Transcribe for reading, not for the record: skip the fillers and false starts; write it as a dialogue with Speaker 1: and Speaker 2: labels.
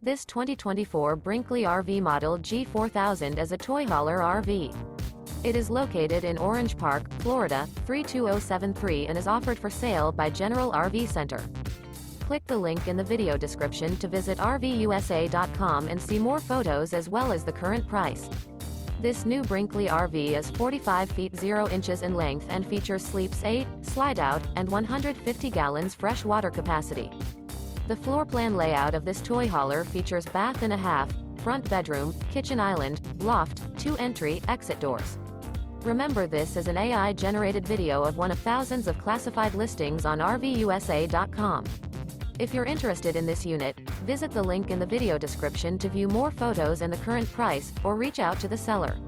Speaker 1: This 2024 Brinkley RV Model G 4000 is a toy hauler RV. It is located in Orange Park, Florida, 32073 and is offered for sale by General RV Center. Click the link in the video description to visit RVUSA.com and see more photos as well as the current price. This new Brinkley RV is 45 feet 0 inches in length and features sleeps 8, slide-out, and 150 gallons fresh water capacity. The floor plan layout of this toy hauler features bath and a half, front bedroom, kitchen island, loft, 2 entry, exit doors. Remember, this is an AI-generated video of one of thousands of classified listings on RVUSA.com. If you're interested in this unit, visit the link in the video description to view more photos and the current price, or reach out to the seller.